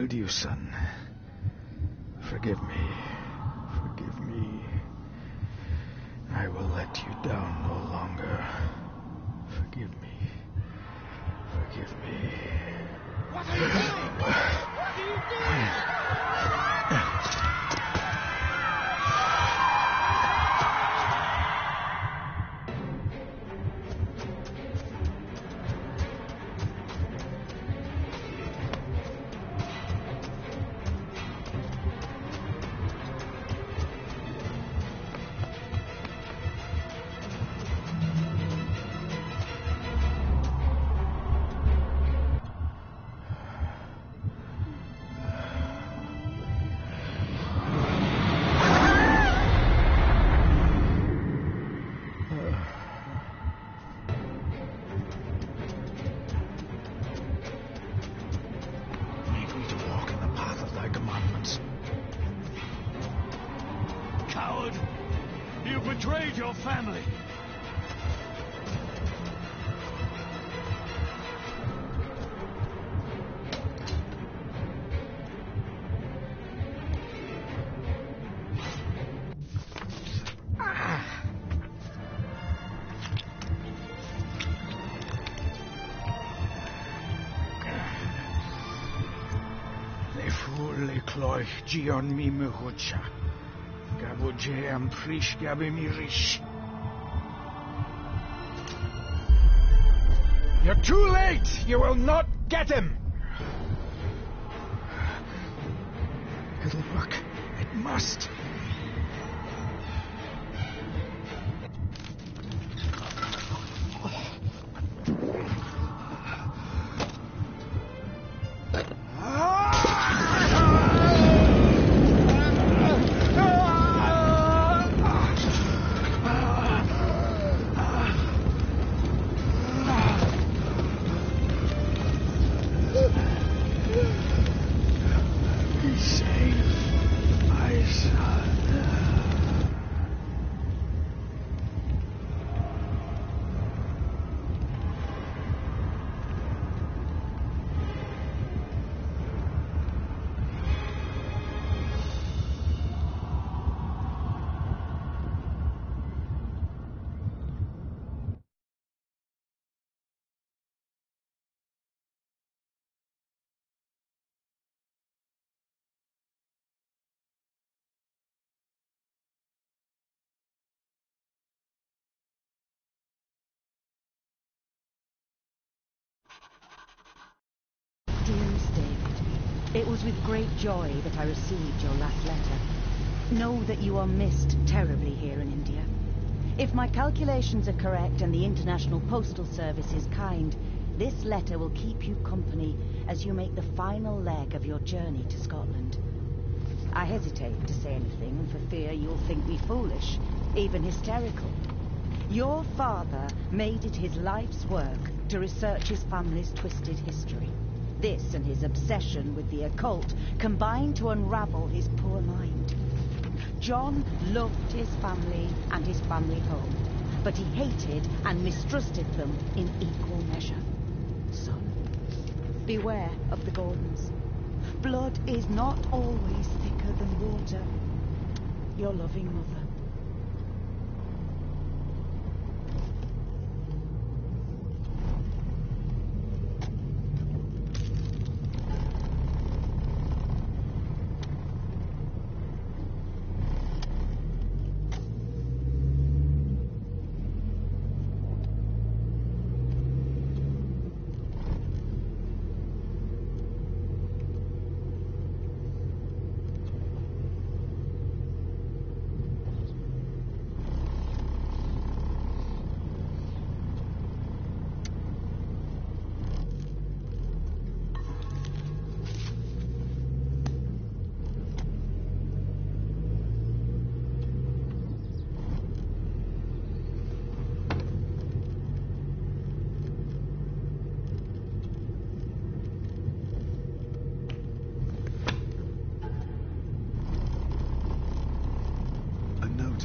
failed you, son. Forgive me. Forgive me. I will let you down no longer. Forgive me. Forgive me. What are you doing? What are you doing? You betrayed your family. Le fulle cloich gion mi mehucha. Gabuje am prish gabe mirish. You're too late! You will not get him! It'll work. It must. Dearest David, it was with great joy that I received your last letter. Know that you are missed terribly here in India. If my calculations are correct and the International Postal Service is kind, this letter will keep you company as you make the final leg of your journey to Scotland. I hesitate to say anything for fear you'll think me foolish, even hysterical. Your father made it his life's work to research his family's twisted history. This and his obsession with the occult combined to unravel his poor mind. John loved his family and his family home, but he hated and mistrusted them in equal measure. Son, beware of the Gordons. Blood is not always thicker than water. Your loving mother.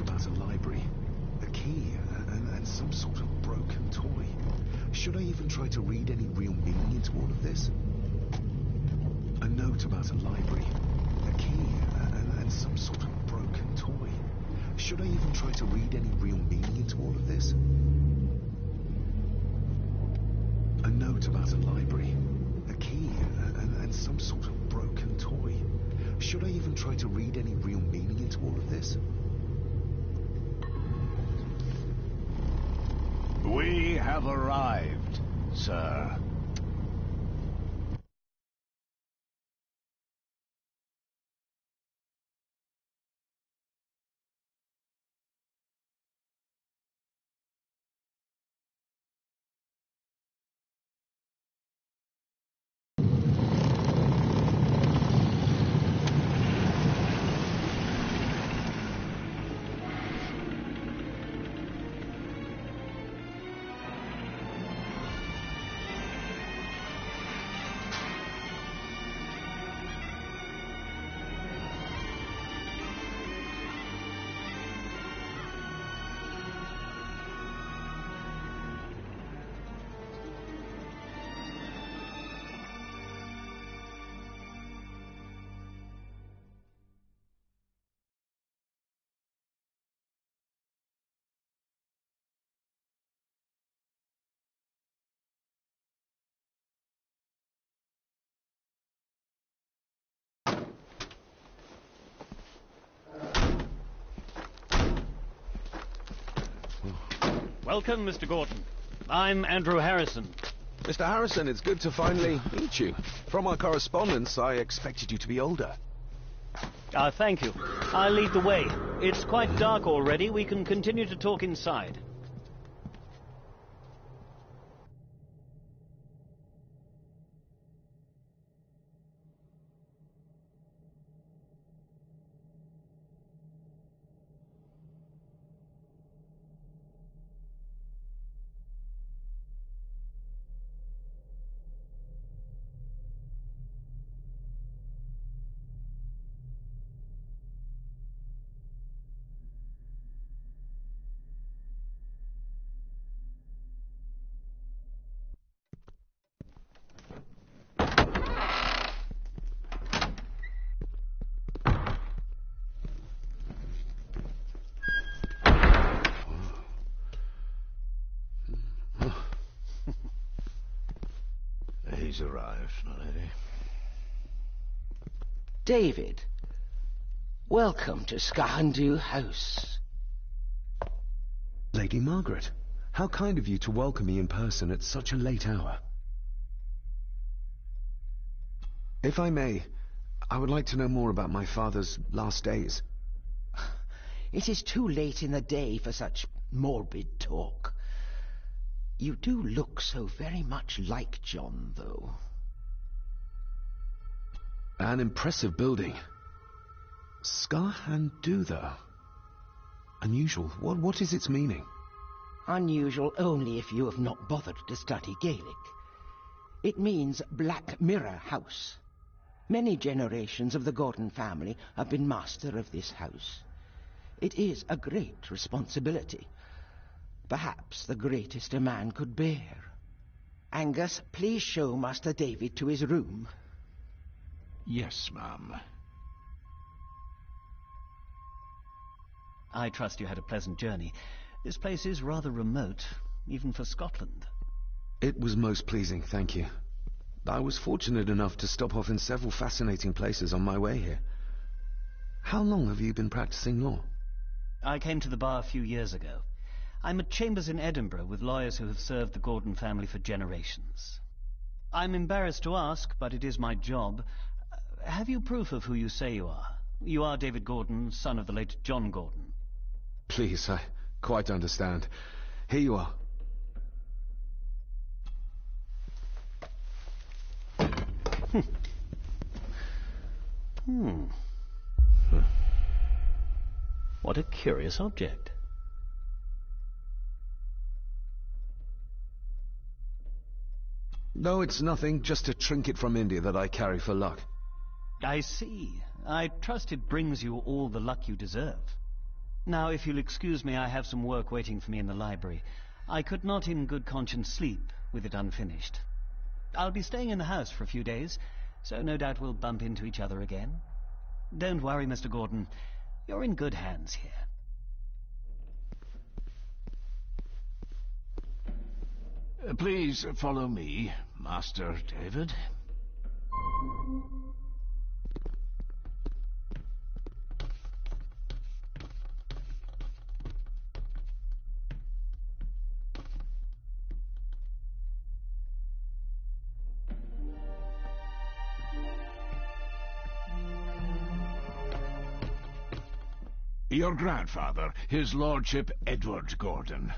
About a library, a key, and some sort of broken toy. Should I even try to read any real meaning into all of this? A note about a library, a key, and some sort of broken toy. Should I even try to read any real meaning into all of this? A note about a library, a key, and some sort of broken toy. Should I even try to read any real meaning into all of this? We have arrived, sir. Welcome, Mr. Gordon. I'm Andrew Harrison. Mr. Harrison, it's good to finally meet you. From our correspondence, I expected you to be older. Thank you. I'll lead the way. It's quite dark already. We can continue to talk inside. He's arrived, my lady. David, welcome to Skahandu House. Lady Margaret, how kind of you to welcome me in person at such a late hour. If I may, I would like to know more about my father's last days. It is too late in the day for such morbid talk. You do look so very much like John, though. An impressive building. Skahandu, though. Unusual. What is its meaning? Unusual only if you have not bothered to study Gaelic. It means Black Mirror House. Many generations of the Gordon family have been master of this house. It is a great responsibility. Perhaps the greatest a man could bear. Angus, please show Master David to his room. Yes, ma'am. I trust you had a pleasant journey. This place is rather remote, even for Scotland. It was most pleasing, thank you. I was fortunate enough to stop off in several fascinating places on my way here. How long have you been practicing law? I came to the bar a few years ago. I'm at chambers in Edinburgh with lawyers who have served the Gordon family for generations. I'm embarrassed to ask, but it is my job. Have you proof of who you say you are? You are David Gordon, son of the late John Gordon. Please, I quite understand. Here you are. What a curious object. No, it's nothing. Just a trinket from India that I carry for luck. I see. I trust it brings you all the luck you deserve. Now, if you'll excuse me, I have some work waiting for me in the library. I could not in good conscience sleep with it unfinished. I'll be staying in the house for a few days. so no doubt we'll bump into each other again. Don't worry, Mr. Gordon. You're in good hands here. Please follow me, Master David. Your grandfather, His Lordship Edward Gordon.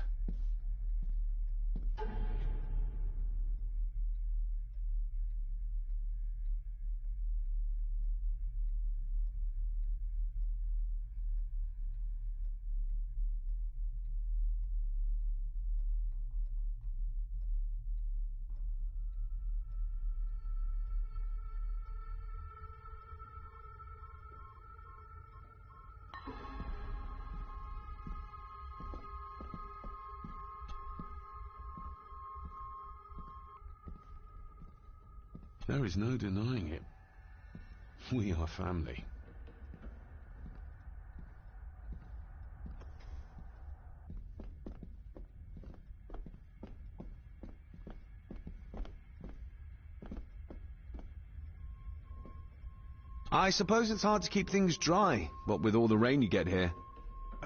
There is no denying it. We are family. I suppose it's hard to keep things dry, what with all the rain you get here.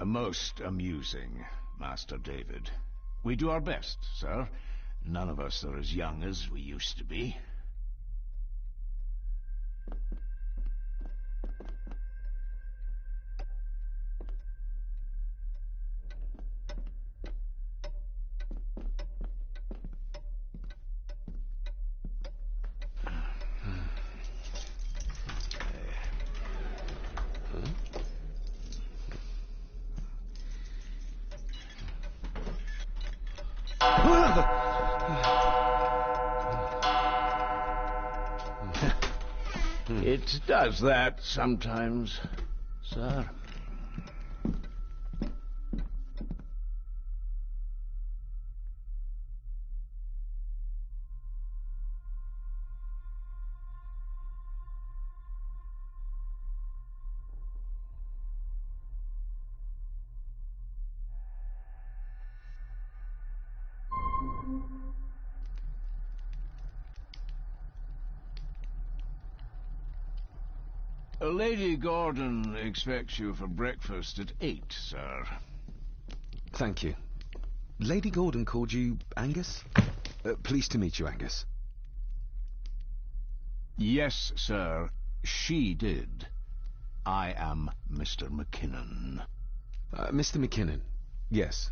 Most amusing, Master David. We do our best, sir. None of us are as young as we used to be. It does that sometimes, sir. Lady Gordon expects you for breakfast at 8, sir. Thank you. Lady Gordon called you Angus? Pleased to meet you, Angus. Yes, sir. She did. I am Mr. McKinnon. Mr. McKinnon. Yes.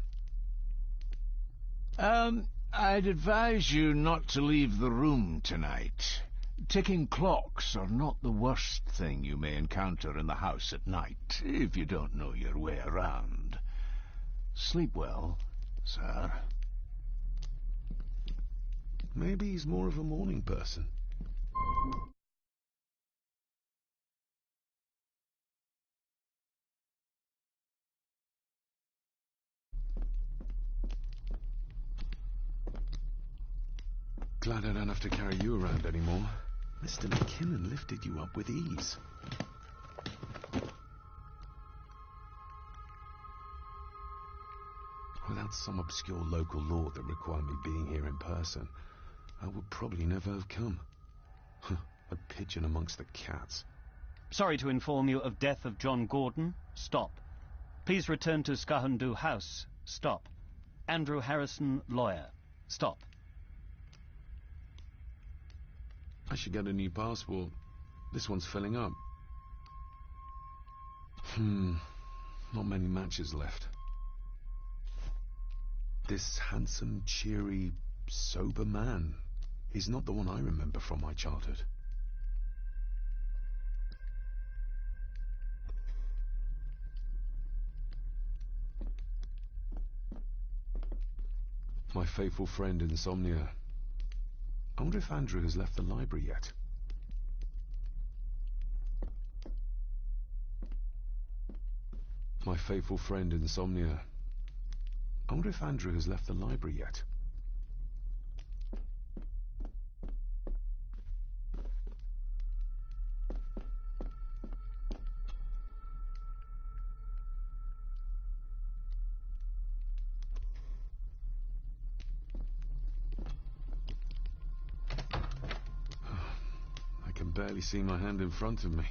I'd advise you not to leave the room tonight. Ticking clocks are not the worst thing you may encounter in the house at night, if you don't know your way around. Sleep well, sir. Maybe he's more of a morning person. Glad I don't have to carry you around anymore. Mr. McKinnon lifted you up with ease. Without some obscure local law that required me being here in person, I would probably never have come. A pigeon amongst the cats. Sorry to inform you of death of John Gordon. Stop. Please return to Skahundu House. Stop. Andrew Harrison, lawyer. Stop. I should get a new passport. This one's filling up. Not many matches left. This handsome, cheery, sober man is not the one I remember from my childhood. My faithful friend Insomnia. I wonder if Andrew has left the library yet. My faithful friend Insomnia. I wonder if Andrew has left the library yet. barely see my hand in front of me.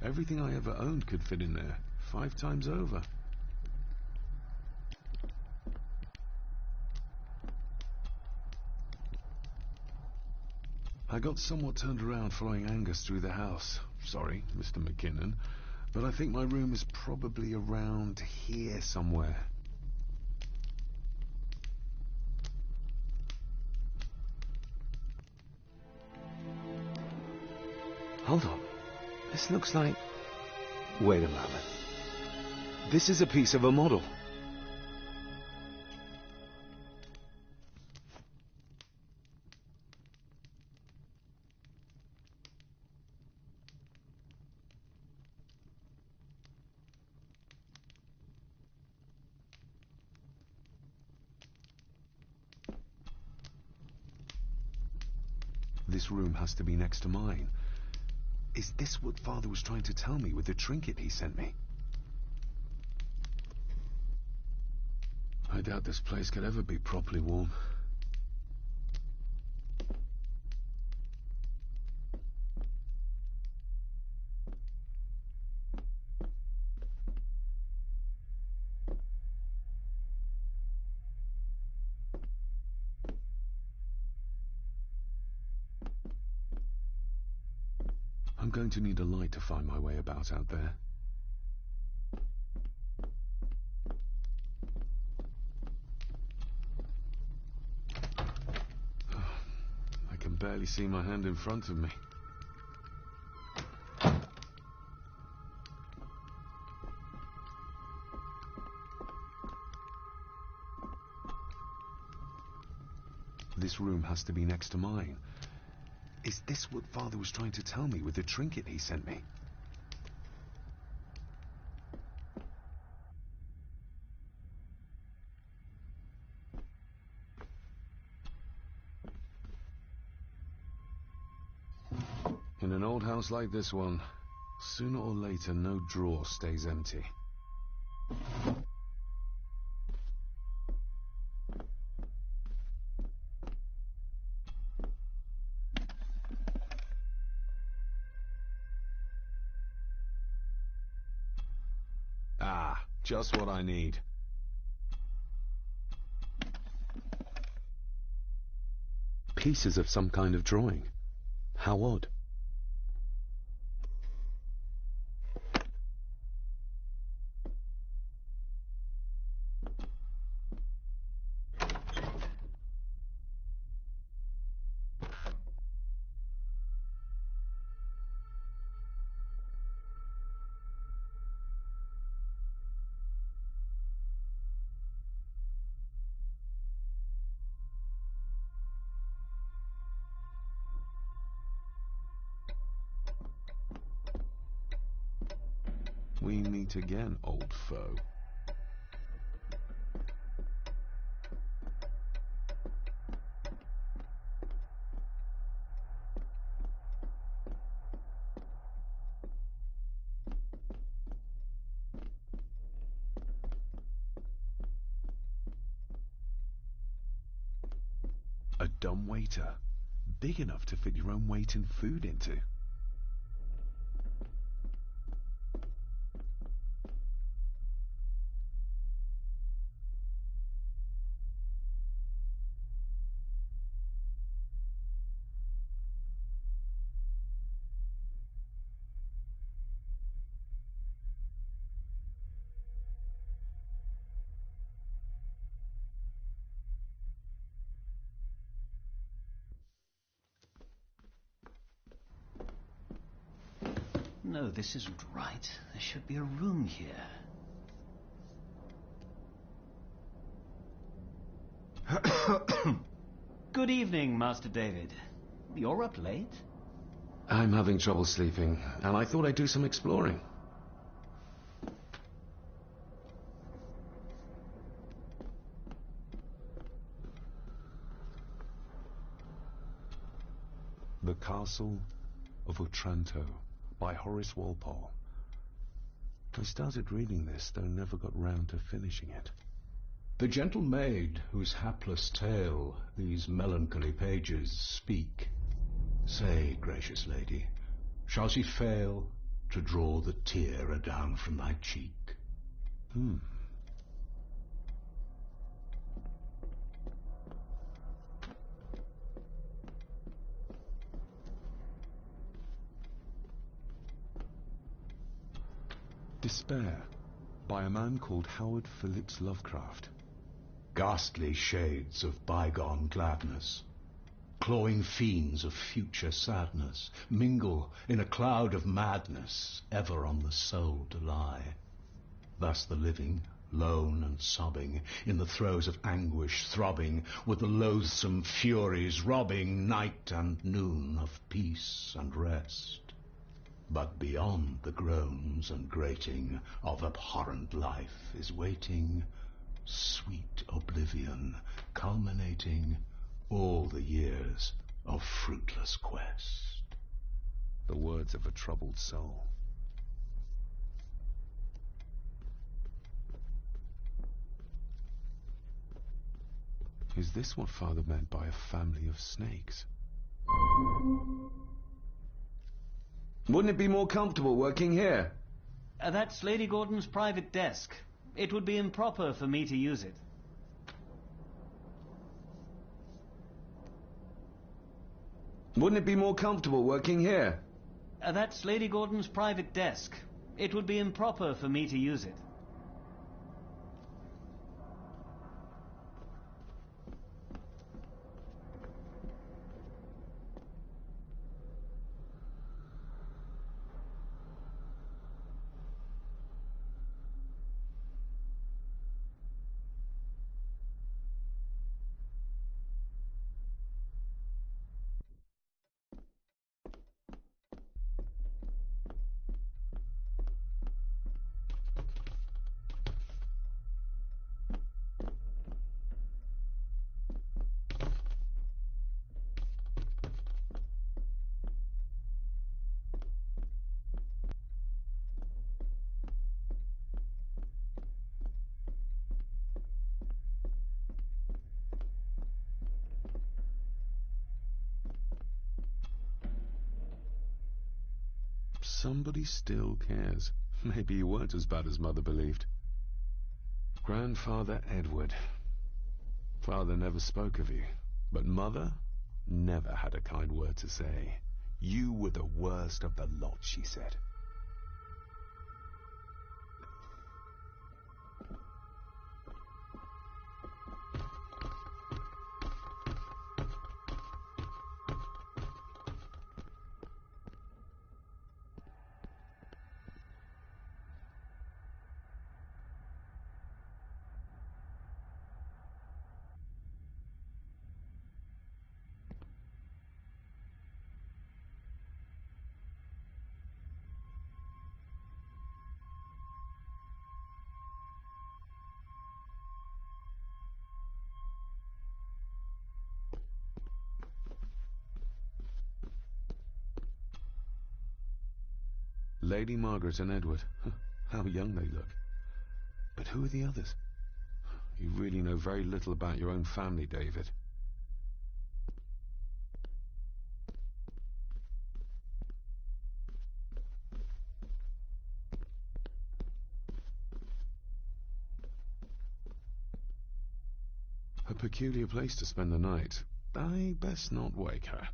Everything I ever owned could fit in there, 5 times over. I got somewhat turned around following Angus through the house. Sorry, Mr. McKinnon, but I think my room is probably around here somewhere. Hold on. This looks like... Wait a moment. This is a piece of a model. This room has to be next to mine. Is this what Father was trying to tell me with the trinket he sent me? I doubt this place could ever be properly warm. I'm going to need a light to find my way about out there. I can barely see my hand in front of me. This room has to be next to mine. Is this what Father was trying to tell me with the trinket he sent me? In an old house like this one, sooner or later no drawer stays empty. Ah, just what I need. Pieces of some kind of drawing. How odd. We meet again, old foe. A dumb waiter. Big enough to fit your own weight and food into. No, this isn't right. There should be a room here. Good evening, Master David. You're up late? I'm having trouble sleeping, and I thought I'd do some exploring. The Castle of Otranto by Horace Walpole. I started reading this, though never got round to finishing it. The gentle maid whose hapless tale these melancholy pages speak, say, gracious lady, shall she fail to draw the tear adown from thy cheek? Despair, by a man called Howard Phillips Lovecraft. Ghastly shades of bygone gladness, clawing fiends of future sadness, mingle in a cloud of madness, ever on the soul to lie. Thus the living, lone and sobbing, in the throes of anguish throbbing, with the loathsome furies robbing night and noon of peace and rest. But beyond the groans and grating of abhorrent life is waiting sweet oblivion, culminating all the years of fruitless quest. The words of a troubled soul. Is this what Father meant by a family of snakes? Wouldn't it be more comfortable working here? That's Lady Gordon's private desk. It would be improper for me to use it. Wouldn't it be more comfortable working here? That's Lady Gordon's private desk. It would be improper for me to use it. Somebody still cares. Maybe you weren't as bad as Mother believed. Grandfather Edward. Father never spoke of you, but Mother never had a kind word to say. You were the worst of the lot, she said. Lady Margaret and Edward. How young they look. But who are the others? You really know very little about your own family, David. A peculiar place to spend the night. I best not wake her.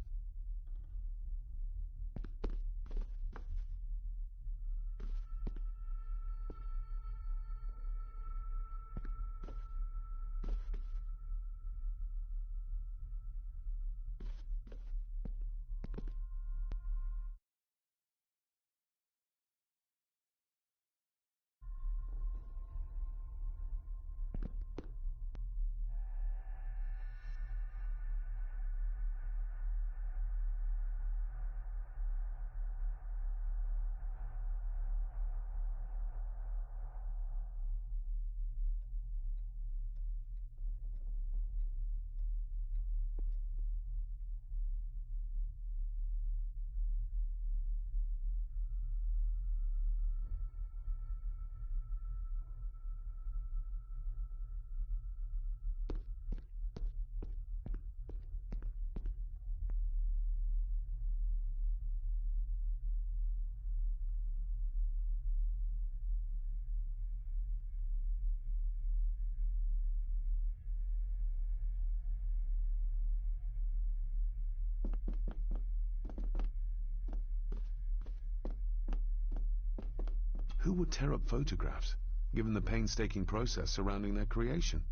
Who would tear up photographs, given the painstaking process surrounding their creation?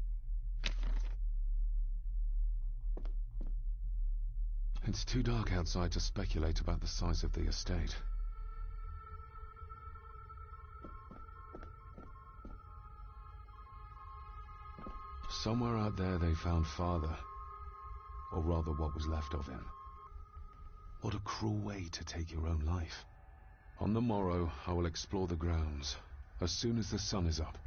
It's too dark outside to speculate about the size of the estate. Somewhere out there they found Father, or rather what was left of him. What a cruel way to take your own life. On the morrow, I will explore the grounds, as soon as the sun is up.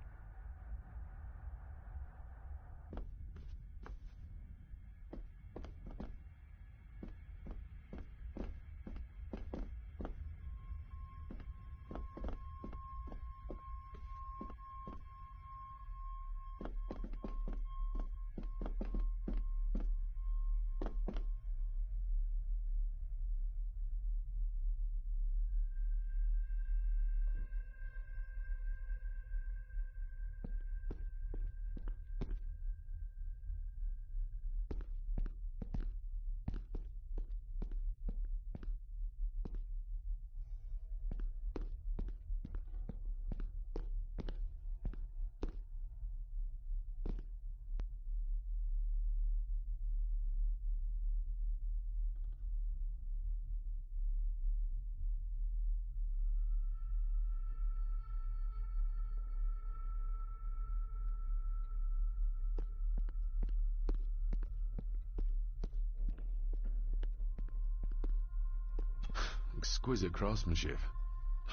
Exquisite craftsmanship.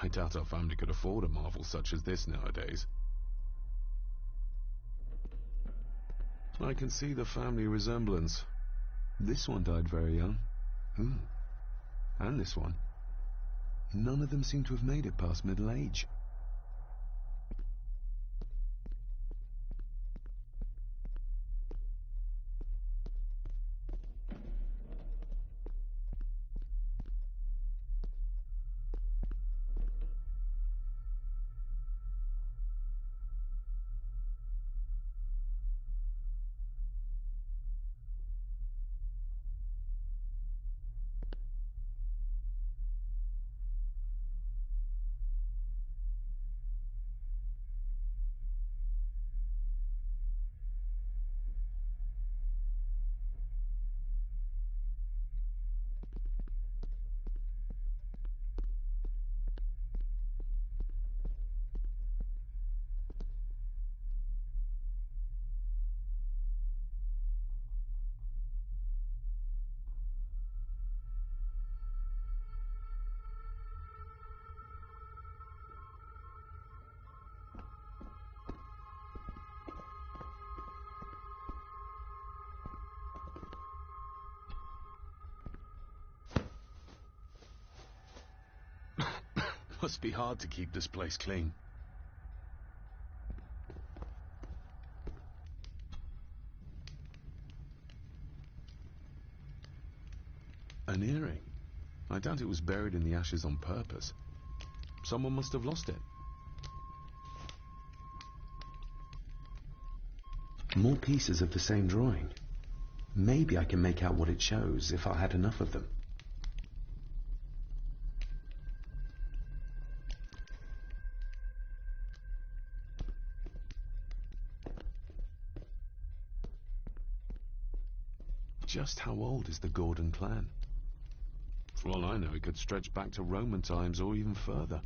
I doubt our family could afford a marvel such as this nowadays. I can see the family resemblance. This one died very young. And this one. None of them seem to have made it past middle age. Must be hard to keep this place clean. An earring. I doubt it was buried in the ashes on purpose. Someone must have lost it. More pieces of the same drawing. Maybe I can make out what it shows if I had enough of them. Just how old is the Gordon clan? For all I know, it could stretch back to Roman times or even further.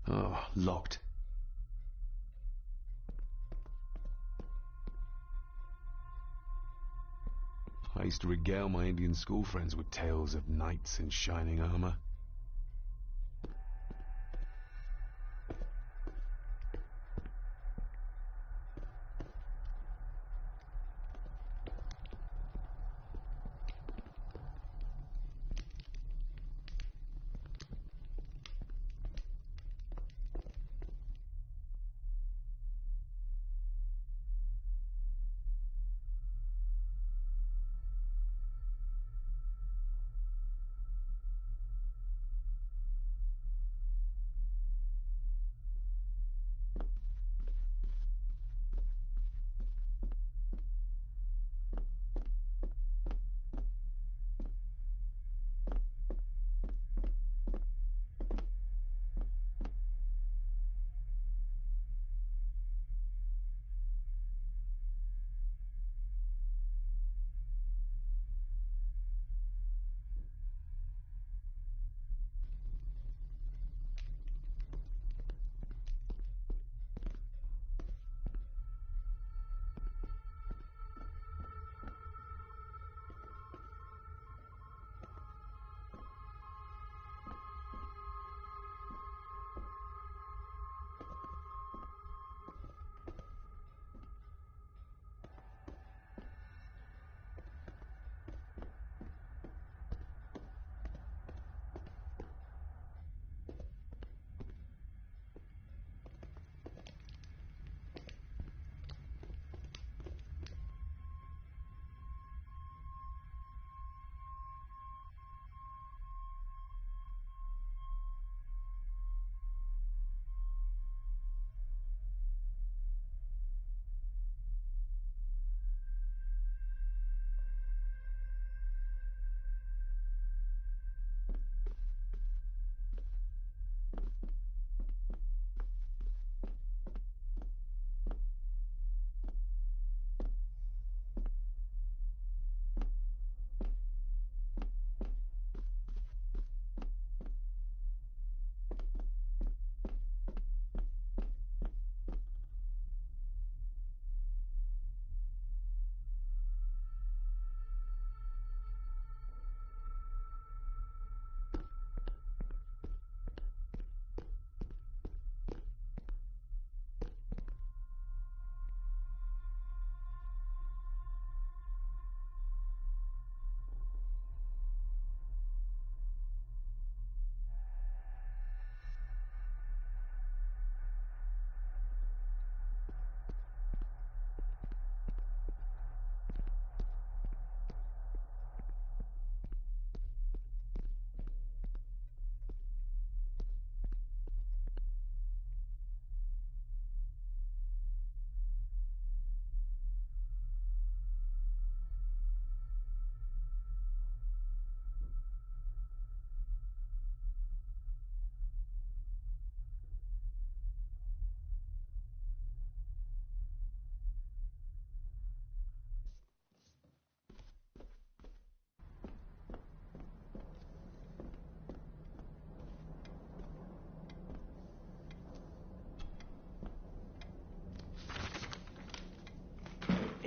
Oh, locked. I used to regale my Indian school friends with tales of knights in shining armor.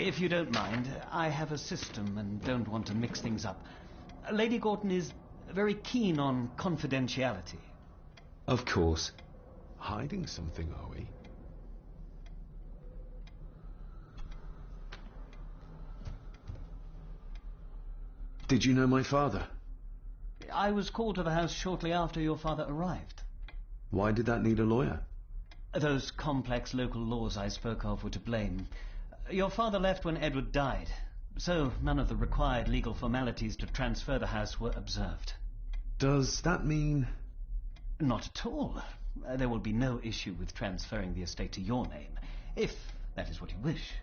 If you don't mind, I have a system and don't want to mix things up. Lady Gordon is very keen on confidentiality. Of course. Hiding something, are we? Did you know my father? I was called to the house shortly after your father arrived. Why did that need a lawyer? Those complex local laws I spoke of were to blame. Your father left when Edward died, so none of the required legal formalities to transfer the house were observed. Does that mean... Not at all. There will be no issue with transferring the estate to your name, if that is what you wish.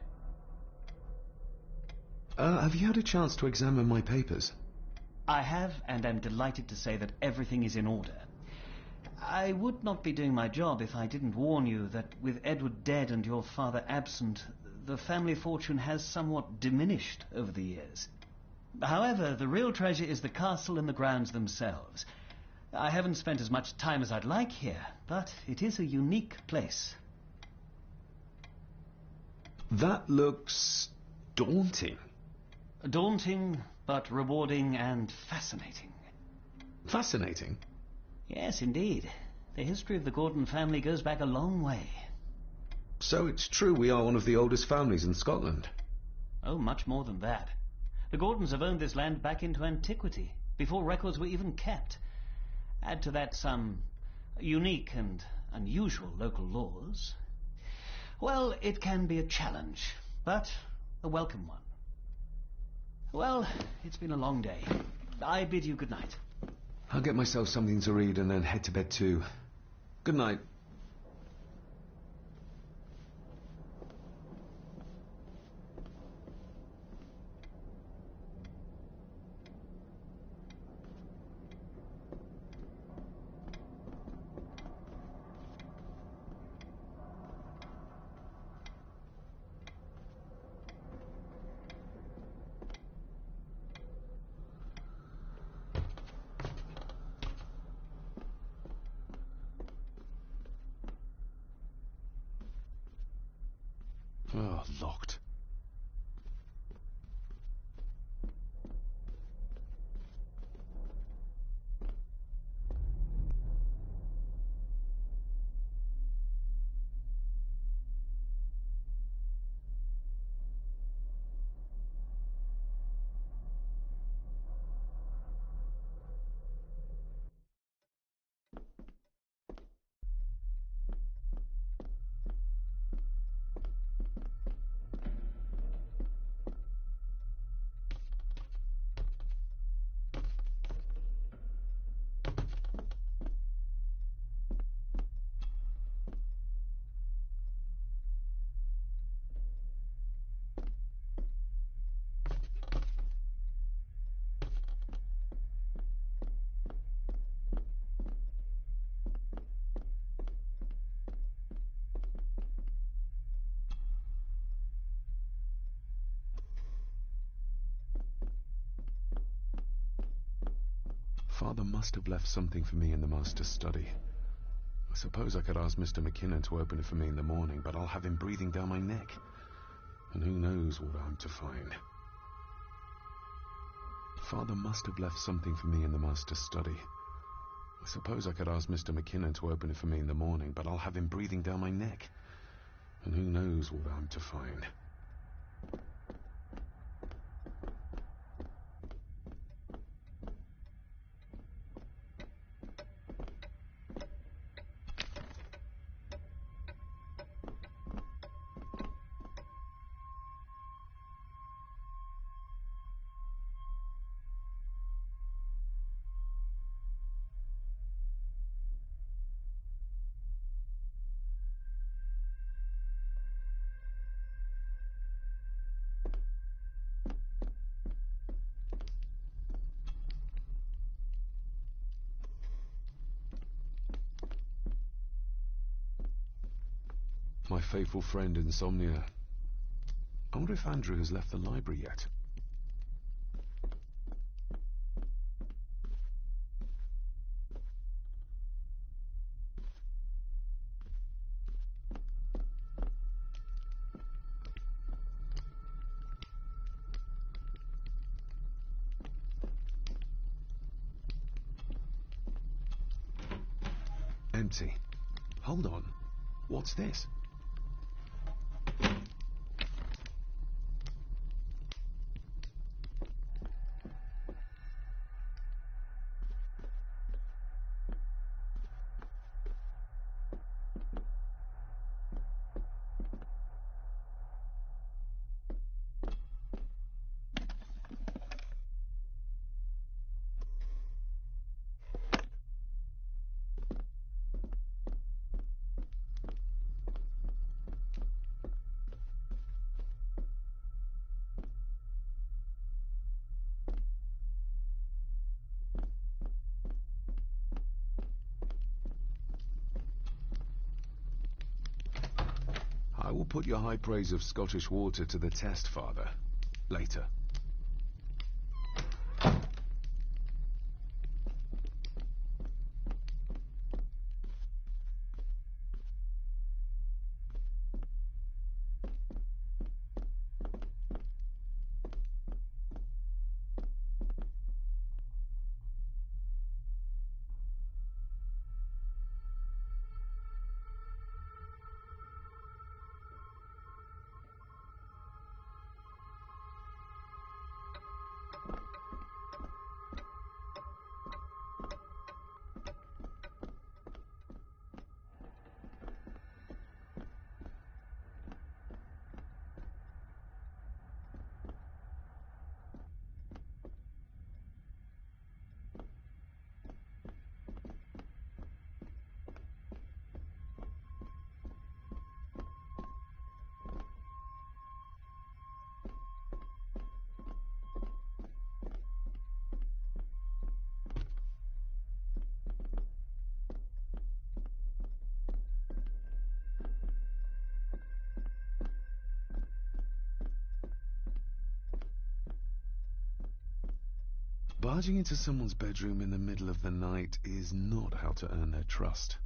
Have you had a chance to examine my papers? I have, and am delighted to say that everything is in order. I would not be doing my job if I didn't warn you that with Edward dead and your father absent, the family fortune has somewhat diminished over the years. However, the real treasure is the castle and the grounds themselves. I haven't spent as much time as I'd like here, but it is a unique place. That looks... daunting. Daunting, but rewarding and fascinating. Fascinating? Yes, indeed. The history of the Gordon family goes back a long way. So it's true we are one of the oldest families in Scotland? Oh, much more than that. The Gordons have owned this land back into antiquity, before records were even kept. Add to that some unique and unusual local laws. Well, it can be a challenge, but a welcome one. Well, it's been a long day. I bid you good night. I'll get myself something to read and then head to bed too. Good night. Oh, locked. Father must have left something for me in the master's study. I suppose I could ask Mr. McKinnon to open it for me in the morning, but I'll have him breathing down my neck. And who knows what I'm to find. Father must have left something for me in the master's study. I suppose I could ask Mr. McKinnon to open it for me in the morning, but I'll have him breathing down my neck. And who knows what I'm to find. My faithful friend Insomnia. I wonder if Andrew has left the library yet. empty. Hold on. What's this? I will put your high praise of Scottish water to the test, Father. Later. Barging into someone's bedroom in the middle of the night is not how to earn their trust.